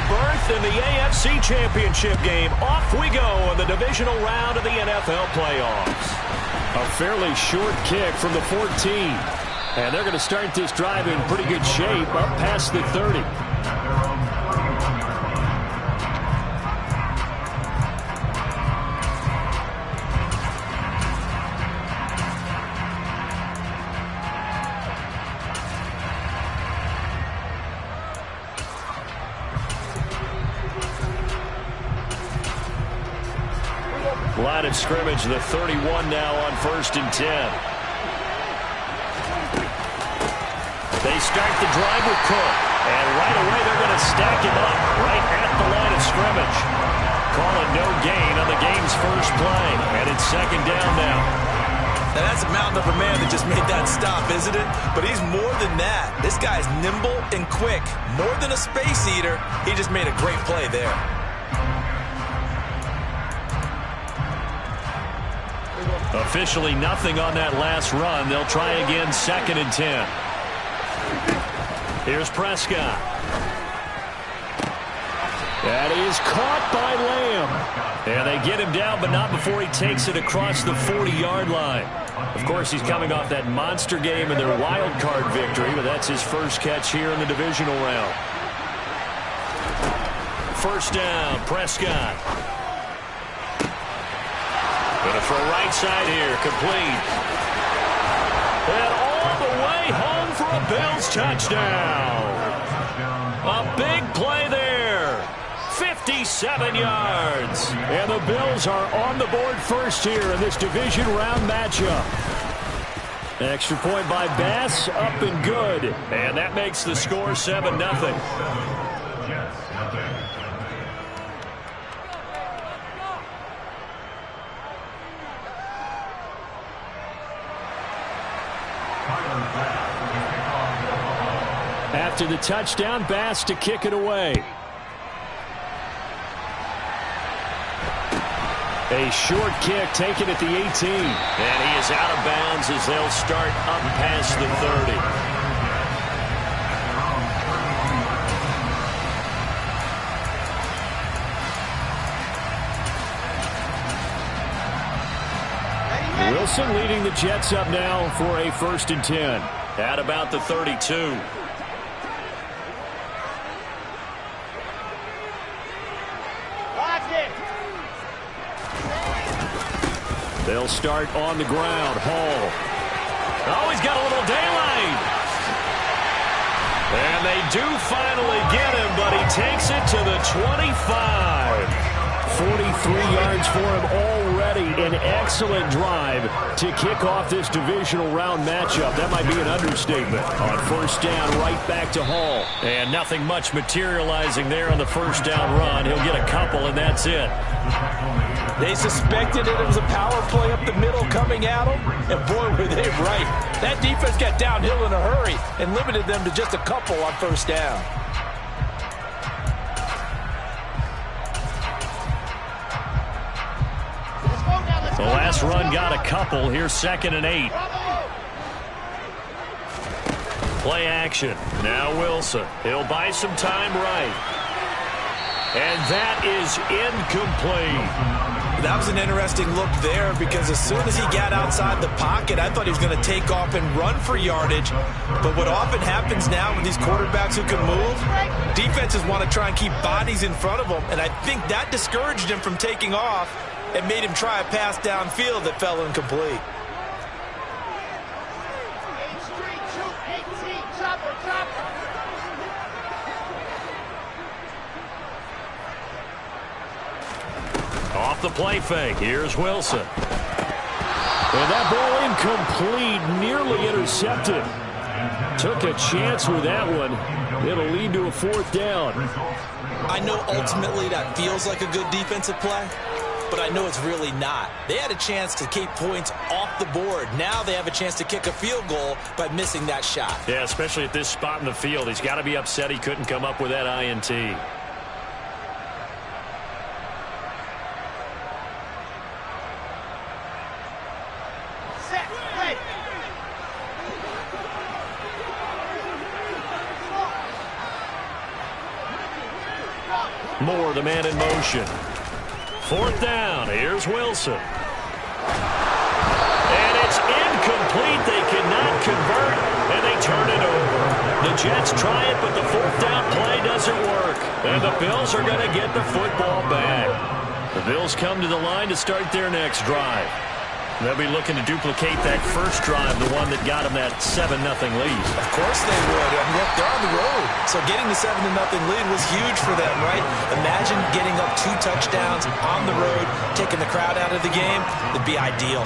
berth in the AFC Championship game. Off we go in the divisional round of the NFL playoffs. A fairly short kick from the 14. And they're going to start this drive in pretty good shape up past the 30. Line of scrimmage, the 31 now on 1st and 10. They start the drive with Cook. And right away they're going to stack him up right at the line of scrimmage. Call it no gain on the game's first play. And it's 2nd down now. Now that's a mountain of a man that just made that stop, isn't it? But he's more than that. This guy's nimble and quick. More than a space eater. He just made a great play there. Officially nothing on that last run. They'll try again 2nd and 10. Here's Prescott. That is caught by Lamb. And they get him down, but not before he takes it across the 40-yard line. Of course, he's coming off that monster game in their wild card victory, but that's his first catch here in the divisional round. 1st down, Prescott. Going to throw right side here, complete. And all the way home for a Bills touchdown. A big play there. 57 yards. And the Bills are on the board first here in this division round matchup. Extra point by Bass, up and good. And that makes the score 7-0. After the touchdown, Bass to kick it away. A short kick taken at the 18. And he is out of bounds as they'll start up past the 30. Wilson leading the Jets up now for a 1st and 10. At about the 32. They'll start on the ground. Hall. Oh, he's got a little daylight. And they do finally get him, but he takes it to the 25. 43 yards for him already. An excellent drive to kick off this divisional round matchup. That might be an understatement. On 1st down, right back to Hall. And nothing much materializing there on the 1st down run. He'll get a couple, and that's it. They suspected it was a power play up the middle coming at them, and boy, were they right. That defense got downhill in a hurry and limited them to just a couple on 1st down. The last run got a couple. Here's 2nd and 8. Play action. Now Wilson. He'll buy some time right. And that is incomplete. That was an interesting look there because as soon as he got outside the pocket, I thought he was going to take off and run for yardage. But what often happens now with these quarterbacks who can move, defenses want to try and keep bodies in front of them. And I think that discouraged him from taking off and made him try a pass downfield that fell incomplete. Off the play fake. Here's Wilson. And that ball incomplete, nearly intercepted. Took a chance with that one. It'll lead to a 4th down. I know ultimately that feels like a good defensive play, but I know it's really not. They had a chance to keep points off the board. Now they have a chance to kick a field goal by missing that shot. Yeah, especially at this spot in the field. He's got to be upset he couldn't come up with that INT. Moore, the man in motion. 4th down. Here's Wilson. And it's incomplete. They cannot convert, and they turn it over. The Jets try it, but the 4th down play doesn't work. And the Bills are going to get the football back. The Bills come to the line to start their next drive. They'll be looking to duplicate that first drive, the one that got them that 7-0 lead. Of course they would. I mean, look, they're on the road. So getting the 7-0 lead was huge for them, right? Imagine getting up 2 touchdowns on the road, taking the crowd out of the game. It'd be ideal.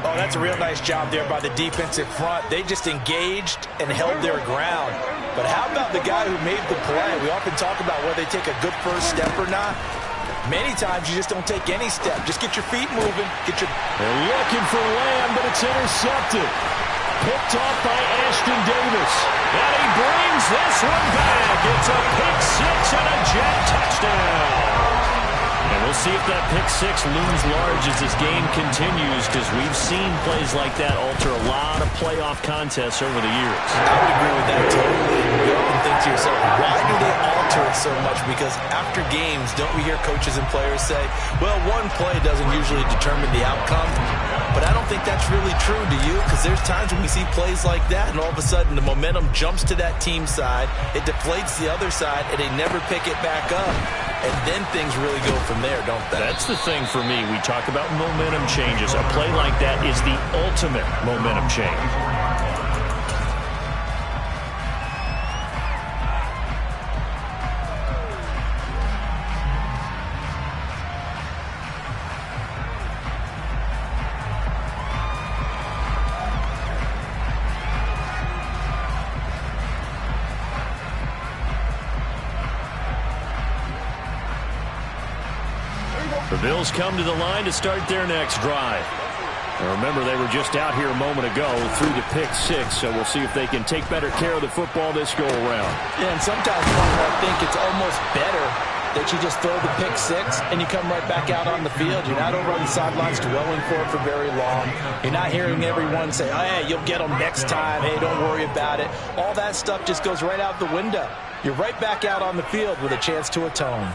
Oh, that's a real nice job there by the defensive front. They just engaged and held their ground. But how about the guy who made the play? We often talk about whether they take a good first step or not. Many times you just don't take any step. Just get your feet moving. They're looking for Lamb, but it's intercepted. Picked off by Ashton Davis. And he brings this one back. It's a pick 6 and a Jet touchdown. And we'll see if that pick 6 looms large as this game continues, because we've seen plays like that alter a lot of playoff contests over the years. I would agree with that totally. You often think to yourself, why do they alter it so much? Because after games, don't we hear coaches and players say, well, one play doesn't usually determine the outcome? But I don't think that's really true, do you? Because there's times when we see plays like that, and all of a sudden the momentum jumps to that team side, it deflates the other side, and they never pick it back up. And then things really go from there, don't they? That's the thing for me. We talk about momentum changes. A play like that is the ultimate momentum change. The Bills come to the line to start their next drive. Now remember, they were just out here a moment ago through the pick 6, so we'll see if they can take better care of the football this go-around. Yeah, and sometimes I think it's almost better that you just throw the pick 6 and you come right back out on the field. You're not over on the sidelines dwelling for it for very long. You're not hearing everyone say, oh, hey, you'll get them next time. Hey, don't worry about it. All that stuff just goes right out the window. You're right back out on the field with a chance to atone.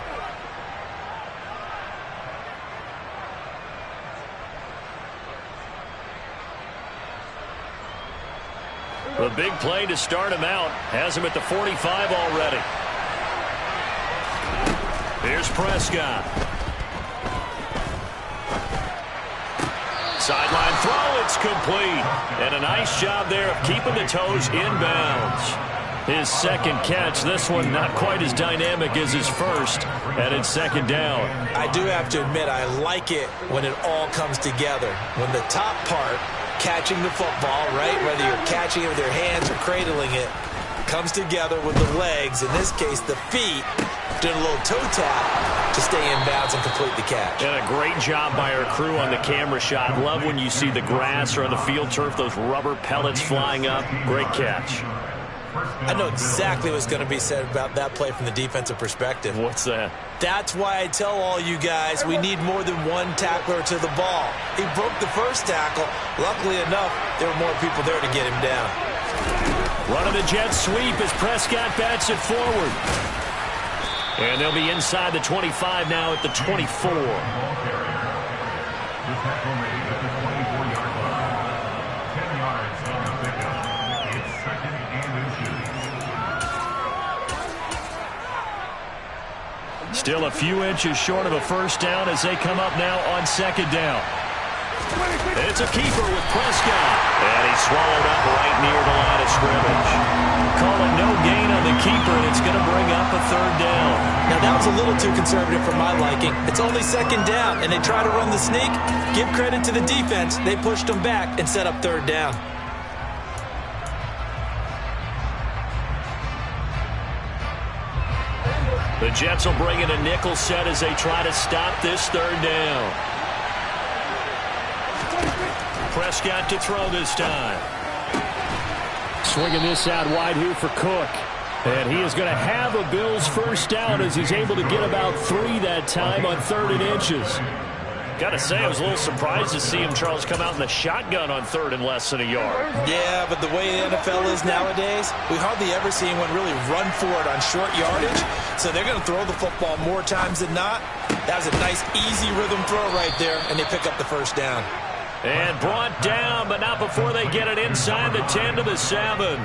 The big play to start him out has him at the 45 already. Here's Prescott. Sideline throw, it's complete. And a nice job there of keeping the toes inbounds. His second catch, this one not quite as dynamic as his first, and it's 2nd down. I do have to admit, I like it when it all comes together. When the top part, catching the football, right, whether you're catching it with your hands or cradling it, comes together with the legs, in this case the feet, doing a little toe tap to stay in bounds and complete the catch. And a great job by our crew on the camera shot. Love when you see the grass or on the field turf, those rubber pellets flying up. Great catch. I know exactly what's going to be said about that play from the defensive perspective. What's that? That's why I tell all you guys we need more than one tackler to the ball. He broke the first tackle. Luckily enough, there were more people there to get him down. Running the jet sweep as Prescott bats it forward. And they'll be inside the 25 now at the 24. Still a few inches short of a first down as they come up now on 2nd down. It's a keeper with Prescott. And he's swallowed up right near the line of scrimmage. Call it no gain on the keeper, and it's going to bring up a 3rd down. Now, that was a little too conservative for my liking. It's only 2nd down, and they try to run the sneak. Give credit to the defense. They pushed them back and set up 3rd down. The Jets will bring in a nickel set as they try to stop this 3rd down. Prescott to throw this time. Swinging this out wide here for Cook. And he is going to have a Bills first down as he's able to get about 3 that time on 3rd and inches. Got to say, I was a little surprised to see him, Charles, come out in the shotgun on 3rd and less than a yard. Yeah, but the way the NFL is nowadays, we hardly ever see anyone really run for it on short yardage. So they're going to throw the football more times than not. That was a nice, easy rhythm throw right there, and they pick up the first down. And brought down, but not before they get it inside the 10 to the 7.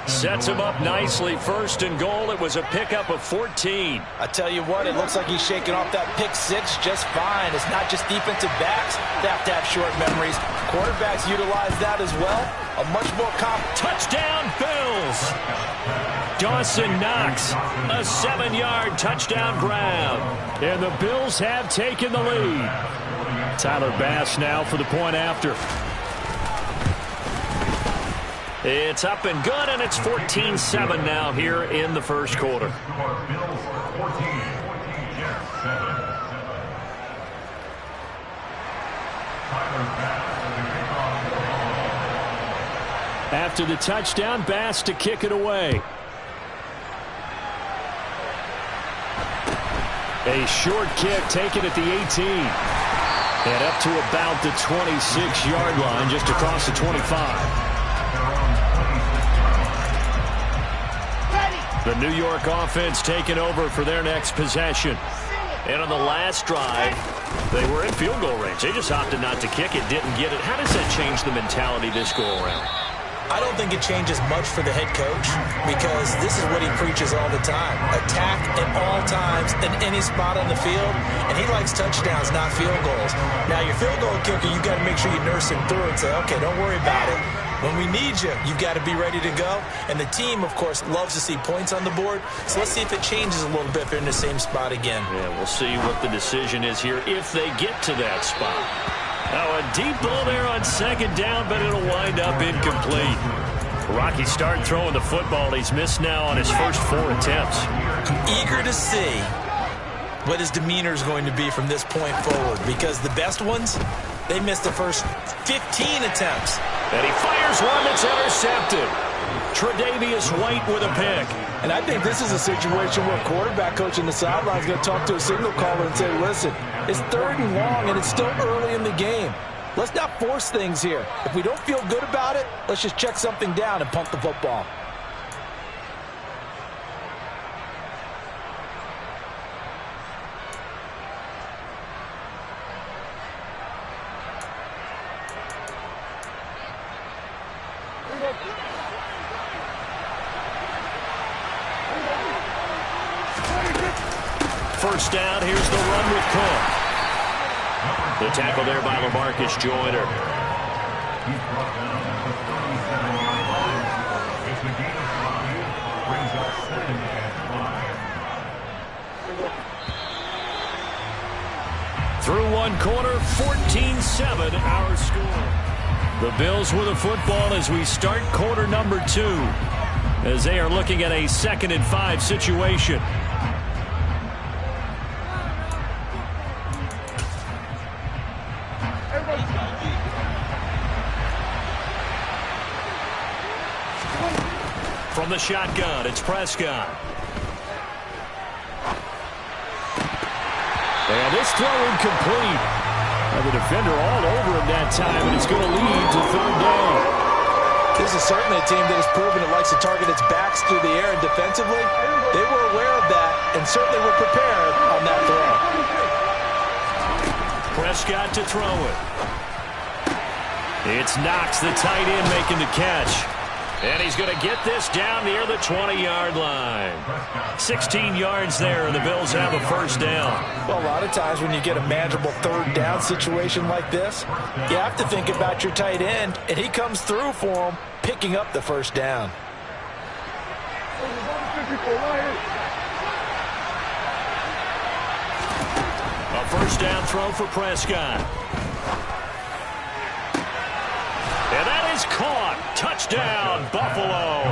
Sets him up nicely. 1st and goal. It was a pickup of 14. I tell you what, it looks like he's shaking off that pick 6 just fine. It's not just defensive backs that have to have short memories. Quarterbacks utilize that as well. A much more touchdown, Bills. Dawson Knox, a 7-yard touchdown grab. And the Bills have taken the lead. Tyler Bass now for the point after. It's up and good, and it's 14-7 now here in the first quarter. After the touchdown, Bass to kick it away. A short kick taken at the 18. And up to about the 26-yard line, just across the 25. The New York offense taking over for their next possession. And on the last drive, they were in field goal range. They just opted not to kick it, didn't get it. How does that change the mentality this go around? I don't think it changes much for the head coach because this is what he preaches all the time. Attack at all times in any spot on the field, and he likes touchdowns, not field goals. Now, your field goal kicker, you've got to make sure you nurse him through and say, okay, don't worry about it. When we need you, you've got to be ready to go. And the team, of course, loves to see points on the board. So let's see if it changes a little bit if they're in the same spot again. Yeah, we'll see what the decision is here if they get to that spot. Now, a deep ball there on 2nd down, but it'll wind up incomplete. Rocky started throwing the football. He's missed now on his first 4 attempts. I'm eager to see what his demeanor is going to be from this point forward because the best ones, they missed the first 15 attempts. And he fires one that's intercepted. Tre'Davious White with a pick. And I think this is a situation where a quarterback coach in the sideline is going to talk to a signal caller and say, listen, it's 3rd and long and it's still early in the game. Let's not force things here. If we don't feel good about it, let's just check something down and punt the football. First down, here's the run with Cook. The tackle there by LaMarcus Joyner. Through one quarter, 14-7 our score. The Bills with the football as we start quarter number 2, as they are looking at a 2nd and 5 situation. From the shotgun, it's Prescott. And this throw incomplete. And the defender all over him that time, and it's going to lead to 3rd down. This is certainly a team that has proven it likes to target its backs through the air, and defensively, they were aware of that and certainly were prepared on that throw. Prescott to throw it. It's Knox, the tight end, making the catch. And he's going to get this down near the 20-yard line. 16 yards there, and the Bills have a first down. Well, a lot of times when you get a manageable 3rd down situation like this, you have to think about your tight end, and he comes through for him, picking up the first down. A first down throw for Prescott. And that is caught. Touchdown, Buffalo.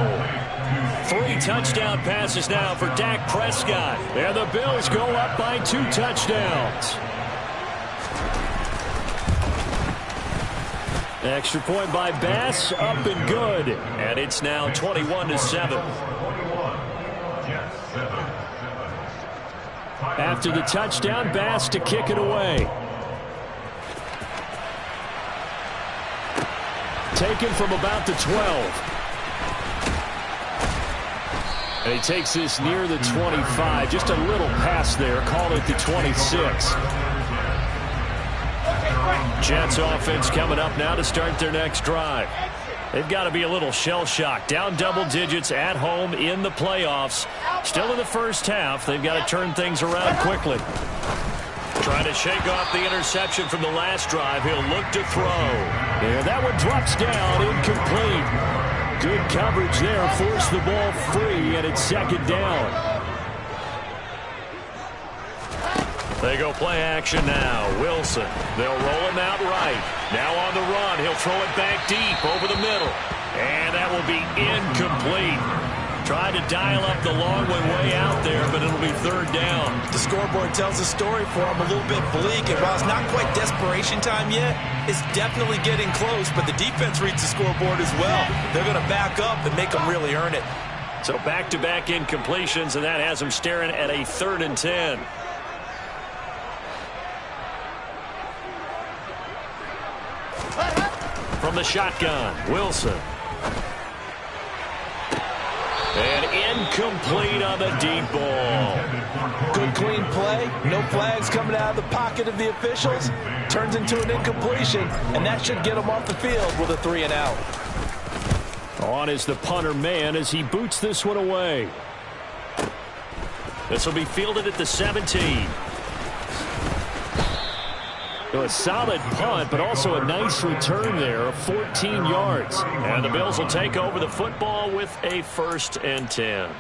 3 touchdown passes now for Dak Prescott. And the Bills go up by 2 touchdowns. Extra point by Bass, up and good. And it's now 21-7. After the touchdown, Bass to kick it away. taken from about the 12. And he takes this near the 25. Just a little pass there. Call it the 26. Jets offense coming up now to start their next drive. They've got to be a little shell-shocked. Down double digits at home in the playoffs. Still in the first half. They've got to turn things around quickly. Trying to shake off the interception from the last drive. He'll look to throw. Yeah, that one drops down, incomplete. Good coverage there. Forced the ball free, and it's second down. They go play action now. Wilson. They'll roll him out right. Now on the run. He'll throw it back deep over the middle. And that will be incomplete. Tried to dial up the long one way out there, but it'll be third down. The scoreboard tells a story for him, a little bit bleak. And while it's not quite desperation time yet, it's definitely getting close. But the defense reads the scoreboard as well. They're going to back up and make them really earn it. So back-to-back incompletions, and that has them staring at a 3rd and 10. From the shotgun, Wilson. And incomplete on the deep ball. Good clean play. No flags coming out of the pocket of the officials. Turns into an incompletion, and that should get them off the field with a 3 and out. On is the punter man as he boots this one away. This will be fielded at the 17. So a solid punt, but also a nice return there of 14 yards. And the Bills will take over the football with a 1st and 10.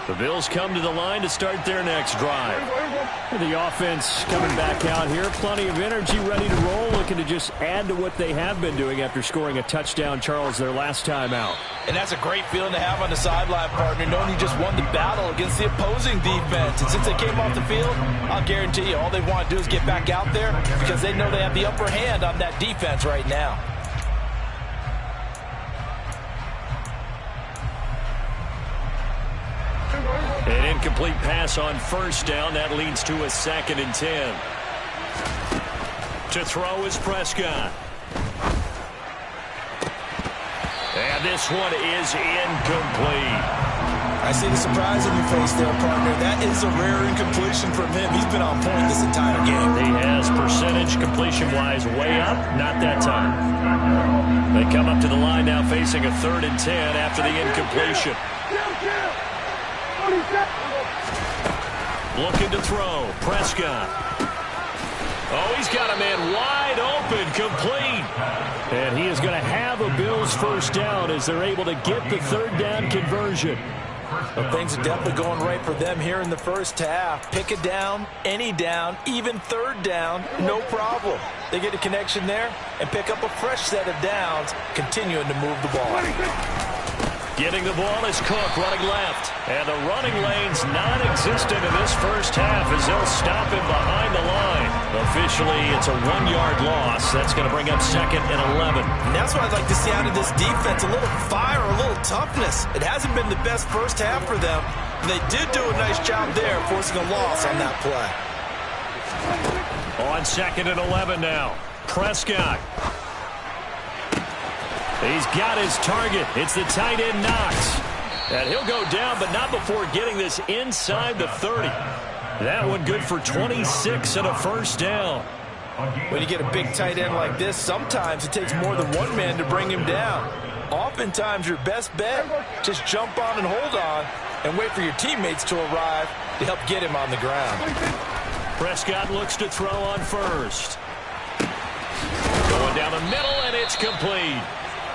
The Bills come to the line to start their next drive. The offense coming back out here. Plenty of energy, ready to roll, looking to just add to what they have been doing after scoring a touchdown, Charles, their last time out. And that's a great feeling to have on the sideline, partner, knowing you just won the battle against the opposing defense. And since they came off the field, I'll guarantee you all they want to do is get back out there because they know they have the upper hand on that defense right now. An incomplete pass on 1st down. That leads to a 2nd and 10. To throw is Prescott. And this one is incomplete. I see the surprise in your face there, partner. That is a rare incompletion from him. He's been on point this entire game. He has percentage completion-wise way up. Not that time. They come up to the line now facing a 3rd and 10 after the incompletion. Looking to throw. Prescott. Oh, he's got a man wide open, complete. And he is going to have a Bills 1st down as they're able to get the 3rd down conversion. Well, things are definitely going right for them here in the first half. Pick a down, any down, even 3rd down, no problem. They get a connection there and pick up a fresh set of downs, continuing to move the ball. Getting the ball is Cook running left. And the running lane's non-existent in this first half as they'll stop him behind the line. Officially, it's a 1-yard loss. That's going to bring up 2nd and 11. And that's what I'd like to see out of this defense. A little fire, a little toughness. It hasn't been the best first half for them. They did do a nice job there, forcing a loss on that play. On 2nd and 11 now. Prescott. He's got his target. It's the tight end Knox. And he'll go down, but not before getting this inside the 30. That one good for 26 and a 1st down. When you get a big tight end like this, sometimes it takes more than one man to bring him down. Oftentimes, your best bet, just jump on and hold on and wait for your teammates to arrive to help get him on the ground. Prescott looks to throw on 1st. Going down the middle, and it's complete.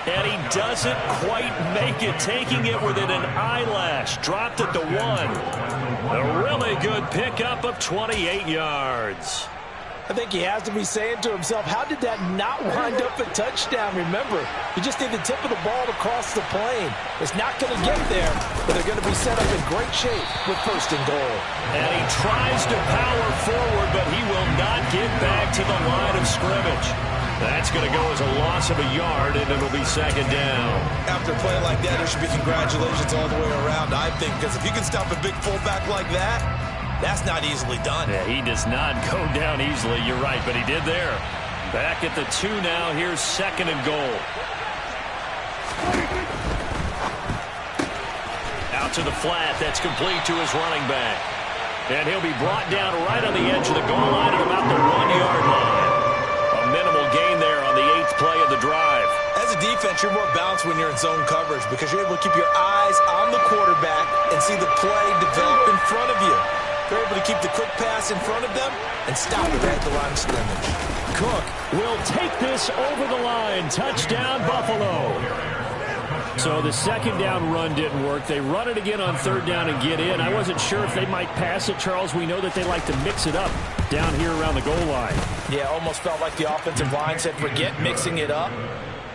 And he doesn't quite make it, taking it within an eyelash. Dropped at the 1. A really good pickup of 28 yards. I think he has to be saying to himself, how did that not wind up a touchdown? Remember, you just need the tip of the ball to cross the plane. It's not going to get there, but they're going to be set up in great shape with 1st and goal. And he tries to power forward, but he will not get back to the line of scrimmage. That's going to go as a loss of a yard, and it'll be 2nd down. After a play like that, there should be congratulations all the way around, I think, because if you can stop a big fullback like that, That's not easily done. Yeah, he does not go down easily. You're right, but he did there. Back at the 2 now. Here's 2nd and goal. Out to the flat. That's complete to his running back. And he'll be brought down right on the edge of the goal line at about the 1-yard line. A minimal gain there on the 8th play of the drive. As a defense, you're more balanced when you're in zone coverage because you're able to keep your eyes on the quarterback and see the play develop in front of you. They're able to keep the quick pass in front of them and stop it at the line of scrimmage. Cook will take this over the line. Touchdown, Buffalo. So the 2nd down run didn't work. They run it again on 3rd down and get in. I wasn't sure if they might pass it, Charles. We know that they like to mix it up down here around the goal line. Yeah, almost felt like the offensive line said, forget mixing it up.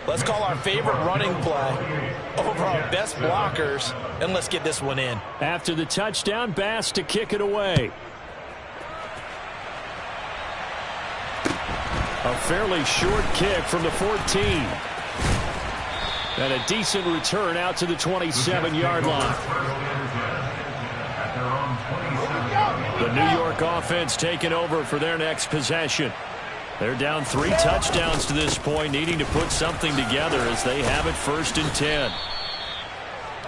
Let's call our favorite running play over our best blockers, and let's get this one in. After the touchdown, Bass to kick it away. A fairly short kick from the 14. And a decent return out to the 27-yard line. The New York offense taking over for their next possession. They're down 3 touchdowns to this point, needing to put something together as they have it 1st and 10.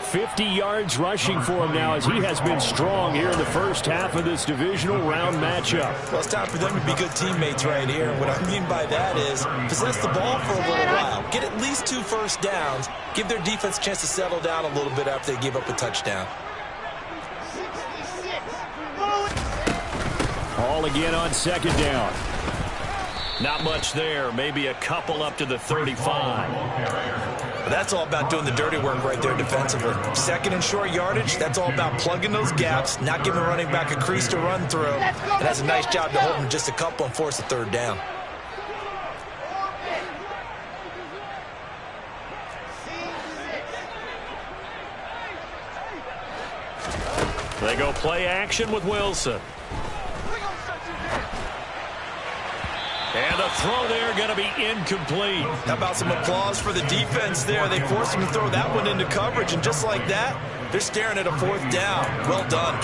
50 yards rushing for him now as he has been strong here in the first half of this divisional round matchup. Well, it's time for them to be good teammates right here. What I mean by that is possess the ball for a little while. Get at least 2 first downs. Give their defense a chance to settle down a little bit after they give up a touchdown. All again on 2nd down. Not much there. Maybe a couple up to the 35. But that's all about doing the dirty work right there defensively. 2nd and short yardage, that's all about plugging those gaps, not giving the running back a crease to run through. And that's a nice job to hold him just a couple and force a 3rd down. They go play action with Wilson. And the throw there going to be incomplete. How about some applause for the defense there? They forced him to throw that one into coverage, and just like that, they're staring at a 4th down. Well done.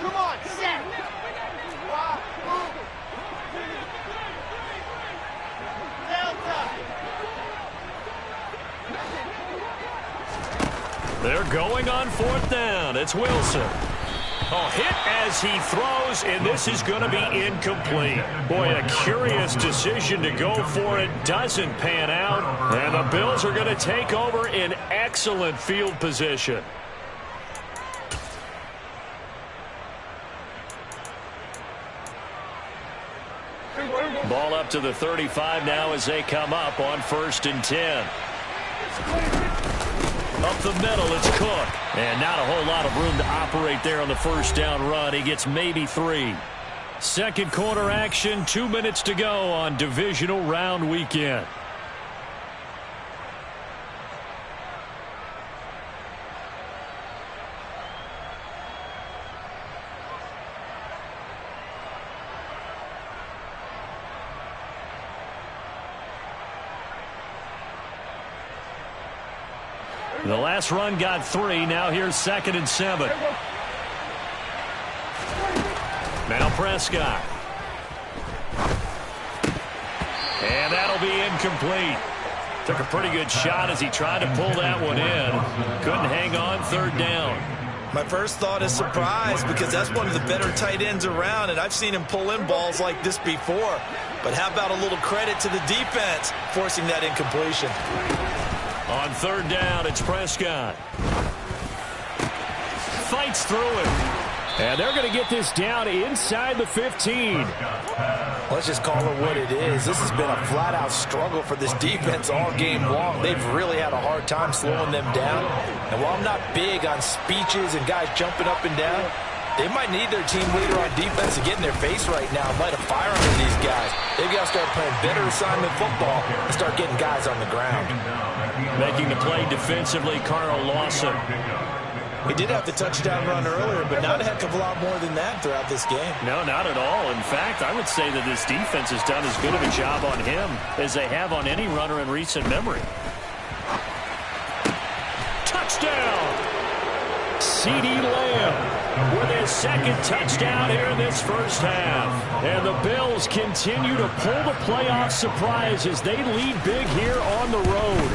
Come on, set. They're going on 4th down. It's Wilson. Oh, hit as he throws, and this is going to be incomplete. Boy, a curious decision to go for it. Doesn't pan out, and the Bills are going to take over in excellent field position. Ball up to the 35 now as they come up on 1st and 10. Up the middle, it's Cook. And not a whole lot of room to operate there on the 1st down run. He gets maybe 3. 2nd quarter action, 2 minutes to go on divisional round weekend. The last run got 3. Now here's 2nd and 7. Now Prescott. And that'll be incomplete. Took a pretty good shot as he tried to pull that one in. Couldn't hang on 3rd down. My first thought is surprise because that's one of the better tight ends around, and I've seen him pull in balls like this before. But how about a little credit to the defense forcing that incompletion? On 3rd down, it's Prescott. Fights through it. And they're going to get this down inside the 15. Let's just call it what it is. This has been a flat-out struggle for this defense all game long. They've really had a hard time slowing them down. And while I'm not big on speeches and guys jumping up and down, they might need their team leader on defense to get in their face right now and light a fire under these guys. They've got to start playing better assignment football and start getting guys on the ground. Making the play defensively, Carl Lawson. He did have the touchdown run earlier, but not a heck of a lot more than that throughout this game. No, not at all. In fact, I would say that this defense has done as good of a job on him as they have on any runner in recent memory. Touchdown! CeeDee Lamb with his second touchdown here in this first half. And the Bills continue to pull the playoff surprise as they lead big here on the road.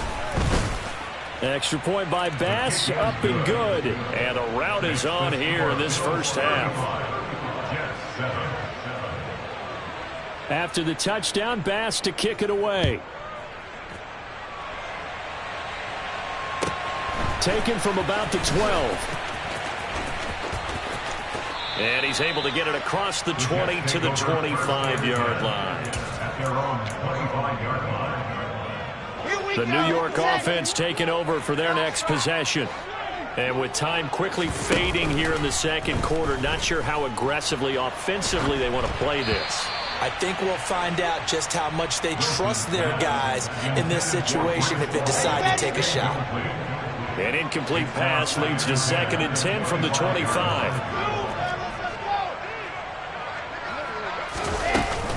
Extra point by Bass, up and good. And a rout is on here in this first half. After the touchdown, Bass to kick it away. Taken from about the 12. And he's able to get it across the 20 to the 25-yard line. The New York offense taking over for their next possession. And with time quickly fading here in the second quarter, not sure how aggressively, offensively they want to play this. I think we'll find out just how much they trust their guys in this situation if they decide to take a shot. An incomplete pass leads to 2nd and 10 from the 25.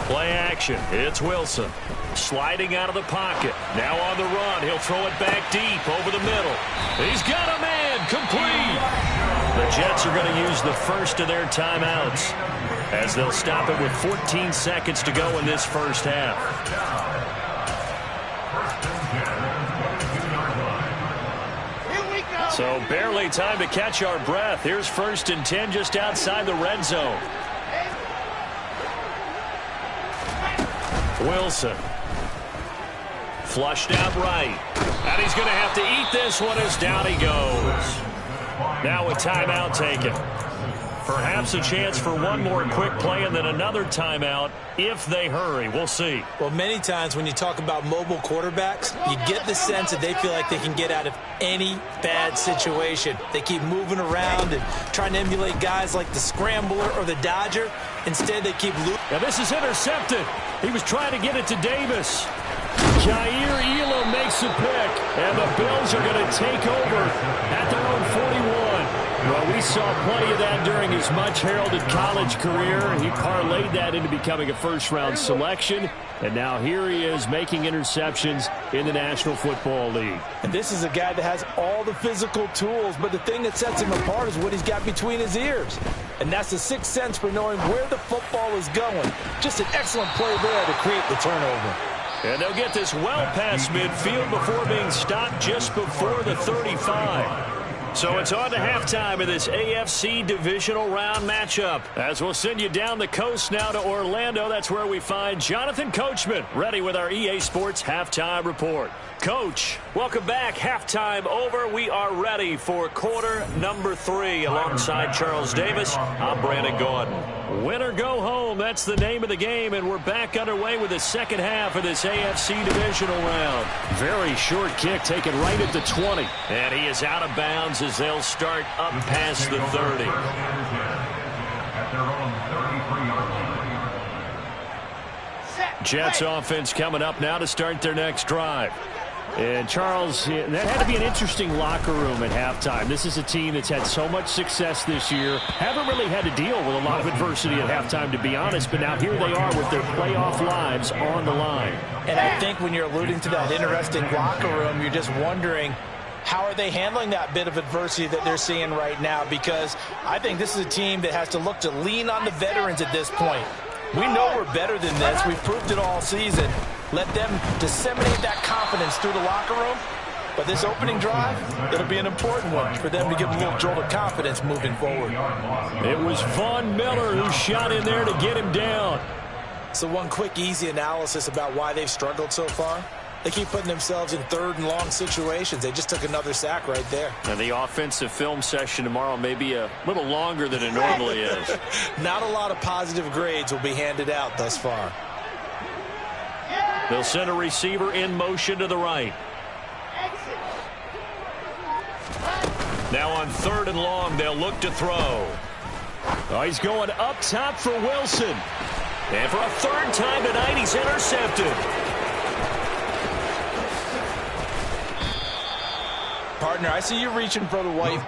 Play action. It's Wilson. Sliding out of the pocket. Now on the run. He'll throw it back deep over the middle. He's got a man. Complete. The Jets are going to use the first of their timeouts as they'll stop it with 14 seconds to go in this first half. So barely time to catch our breath. Here's 1st and 10 just outside the red zone. Wilson. Flushed out right. And he's going to have to eat this one as down he goes. Now a timeout taken. Perhaps a chance for one more quick play and then another timeout if they hurry. We'll see. Well, many times when you talk about mobile quarterbacks, you get the sense that they feel like they can get out of any bad situation. They keep moving around and trying to emulate guys like the Scrambler or the Dodger. Instead, they keep looping. Now this is intercepted. He was trying to get it to Davis. Jair Elam makes a pick, and the Bills are going to take over at their own 41. Well, we saw plenty of that during his much-heralded college career. He parlayed that into becoming a first-round selection, and now here he is making interceptions in the National Football League. And this is a guy that has all the physical tools, but the thing that sets him apart is what he's got between his ears. And that's the sixth sense for knowing where the football is going. Just an excellent play there to create the turnover. And they'll get this well past midfield before being stopped just before the 35. So it's on to halftime of this AFC divisional round matchup. As we'll send you down the coast now to Orlando. That's where we find Jonathan Coachman ready with our EA Sports halftime report. Coach, welcome back. Halftime over. We are ready for quarter number 3. Alongside Charles Davis, I'm Brandon Gordon. Win or go home, that's the name of the game, and we're back underway with the second half of this AFC divisional round. Very short kick taken right at the 20. And he is out of bounds as they'll start up past the 30. Jets offense coming up now to start their next drive. And, Charles, that had to be an interesting locker room at halftime. This is a team that's had so much success this year. Haven't really had to deal with a lot of adversity at halftime, to be honest. But now here they are with their playoff lives on the line. And I think when you're alluding to that interesting locker room, you're just wondering, how are they handling that bit of adversity that they're seeing right now? Because I think this is a team that has to look to lean on the veterans at this point. We know we're better than this. We've proved it all season. Let them disseminate that confidence through the locker room. But this opening drive, it'll be an important one for them to give them a little jolt of confidence moving forward. It was Von Miller who shot in there to get him down. So one quick, easy analysis about why they've struggled so far. They keep putting themselves in third and long situations. They just took another sack right there. And the offensive film session tomorrow may be a little longer than it normally is. Not a lot of positive grades will be handed out thus far. They'll send a receiver in motion to the right. Now on 3rd and long, they'll look to throw. Oh, he's going up top for Wilson. And for a 3rd time tonight, he's intercepted. Partner, I see you reaching for the white.